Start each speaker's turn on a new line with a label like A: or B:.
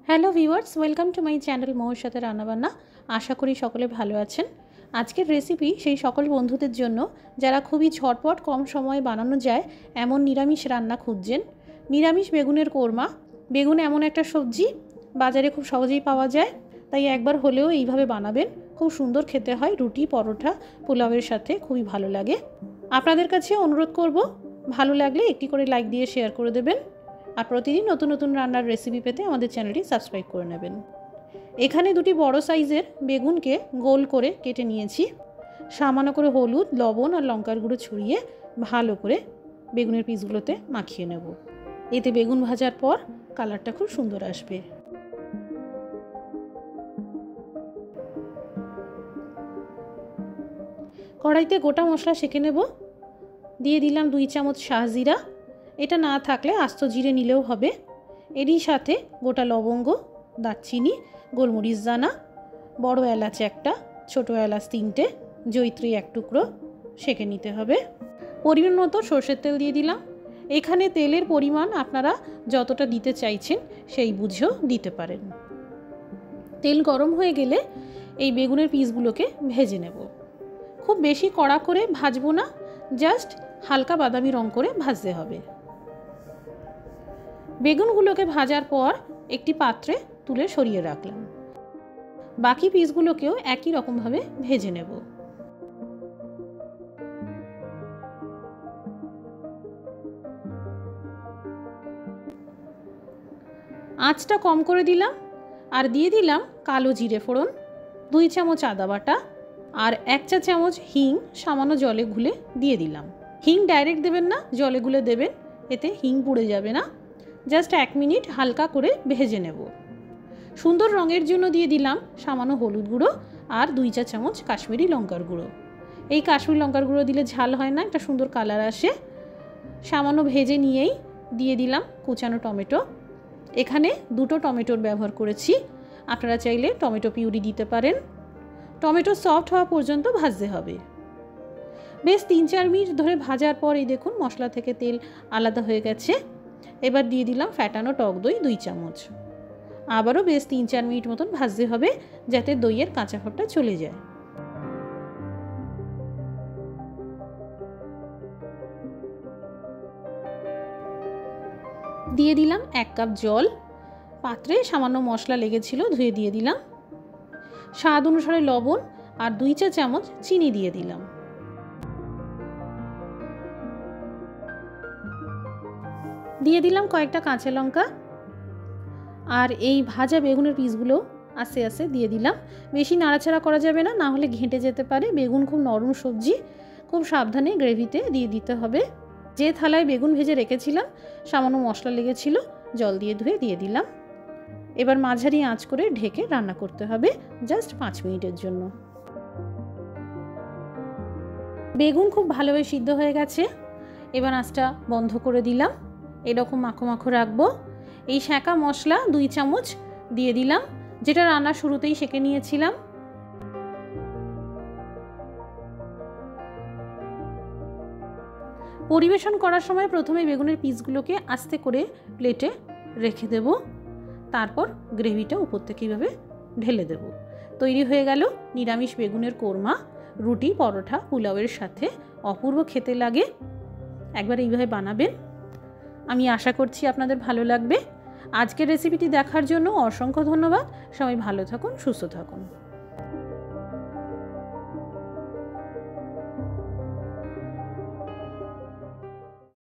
A: Hello viewers, welcome to my channel মৌয়ের সাথে রান্না বান্না। আশা করি সকলে ভালো আছেন। আজকের রেসিপি সেই সকল বন্ধুদের জন্য যারা খুবই ঝটপট কম সময়ে বানানো যায় এমন নিরামিষ রান্না খুঁজছেন। নিরামিষ বেগুনের কোরমা। বেগুন এমন একটা সবজি বাজারে খুব সহজেই পাওয়া যায়, তাই একবার হলেও এইভাবে বানাবেন। খুব সুন্দর খেতে হয়, রুটি, পরোটা, পোলাওয়ের সাথে খুবই ভালো লাগে। আপনাদের কাছে অনুরোধ করব, ভালো লাগলে একটি করে লাইক দিয়ে শেয়ার করে দেবেন। আর প্রতিদিন নতুন নতুন রান্নার রেসিপি পেতে আমাদের চ্যানেলটি সাবস্ক্রাইব করে নেবেন। এখানে দুটি বড় সাইজের বেগুনকে গোল করে কেটে নিয়েছি। সামান্য করে হলুদ, লবণ আর লঙ্কার গুঁড়ো ছড়িয়ে ভালো করে বেগুনের পিসগুলোতে মাখিয়ে নেব। এতে বেগুন ভাজার পর কালারটা খুব সুন্দর আসবে। কড়াইতে গোটা মশলা সেঁকে নেব। দিয়ে দিলাম 2 চামচ শাহজিরা। এটা না থাকলে আস্ত জিরে নিলেও হবে। এরই সাথে গোটা লবঙ্গ, দারচিনি, গোলমরিচ দানা, বড় এলাচ একটা, ছোট এলাচ 3টে, জয়িত্রী 1 টুকরো সেঁকে নিতে হবে। পরিমাণ মতো সরষের তেল দিয়ে দিলাম। এখানে তেলের পরিমাণ আপনারা যতটা দিতে চাইছেন সেই বুঝেও দিতে পারেন। তেল গরম হয়ে গেলে এই বেগুনের পিসগুলোকে ভেজে নেব। খুব বেশি কড়া করে ভাজবো না, জাস্ট হালকা বাদামি রং করে ভাজতে হবে। বেগুনগুলোকে ভাজার পর একটি পাত্রে তুলে সরিয়ে রাখলাম। বাকি পিসগুলোকেও একই রকমভাবে ভেজে নেব। আঁচটা কম করে দিলাম আর দিয়ে দিলাম কালো জিরে ফোড়ন, 2 চামচ আদা বাটা আর 1 চা চামচ হিং সামান্য জলে গুলে দিয়ে দিলাম। হিং ডাইরেক্ট দেবেন না, জলে গুলে দেবেন, এতে হিং পুড়ে যাবে না। জাস্ট 1 মিনিট হালকা করে ভেজে নেব। সুন্দর রঙের জন্য দিয়ে দিলাম সামান্য হলুদ গুঁড়ো আর 2 চা চামচ কাশ্মীরি লঙ্কার গুঁড়ো। এই কাশ্মীরি লঙ্কার গুঁড়ো দিলে ঝাল হয় না, একটা সুন্দর কালার আসে। সামান্য ভেজে নিয়েই দিয়ে দিলাম কুচানো টমেটো। এখানে 2টো টমেটোর ব্যবহার করেছি, আপনারা চাইলে টমেটো পিউরি দিতে পারেন। টমেটো সফট হওয়া পর্যন্ত ভাজতে হবে। বেশ 3-4 মিনিট ধরে ভাজার পর এই দেখুন মশলা থেকে তেল আলাদা হয়ে গেছে। এবার দিয়ে দিলাম ফ্যাটানো টক দই 2 চামচ। আবারও বেশ 3-4 মিনিট মতন ভাজতে হবে যাতে দইয়ের কাঁচা ভাবটা চলে যায়। দিয়ে দিলাম 1 কাপ জল। পাত্রে সামান্য মশলা লেগেছিল, ধুয়ে দিয়ে দিলাম। স্বাদ অনুসারে লবণ আর 2 চা চামচ চিনি দিয়ে দিলাম। দিয়ে দিলাম কয়েকটা কাঁচা লঙ্কা আর এই ভাজা বেগুনের পিসগুলো আস্তে আস্তে দিয়ে দিলাম। বেশি নাড়াচাড়া করা যাবে না, না হলে ঘেঁটে যেতে পারে। বেগুন খুব নরম সবজি, খুব সাবধানে গ্রেভিতে দিয়ে দিতে হবে। যে থালায় বেগুন ভেজে রেখেছিলাম সামান্য মশলা লেগেছিল, জল দিয়ে ধুয়ে দিয়ে দিলাম। এবার মাঝারি আঁচ করে ঢেকে রান্না করতে হবে জাস্ট 5 মিনিটের জন্য। বেগুন খুব ভালোভাবে সিদ্ধ হয়ে গেছে। এবার আঁচটা বন্ধ করে দিলাম। এরকম মাখো মাখো রাখবো। এই সেঁকা মশলা 2 চামচ দিয়ে দিলাম, যেটা রান্নার শুরুতেই সেঁকে নিয়েছিলাম। পরিবেশন করার সময় প্রথমে বেগুনের পিসগুলোকে আস্তে করে প্লেটে রেখে দেব, তারপর গ্রেভিটা উপর থেকে এইভাবে ঢেলে দেব। তৈরি হয়ে গেল নিরামিষ বেগুনের কোরমা। রুটি, পরোটা, পোলাওয়ের সাথে অপূর্ব খেতে লাগে। একবার এইভাবে বানাবেন, আমি আশা করছি আপনাদের ভালো লাগবে। আজকের রেসিপিটি দেখার জন্য অসংখ্য ধন্যবাদ। সবাই ভালো থাকুন, সুস্থ থাকুন।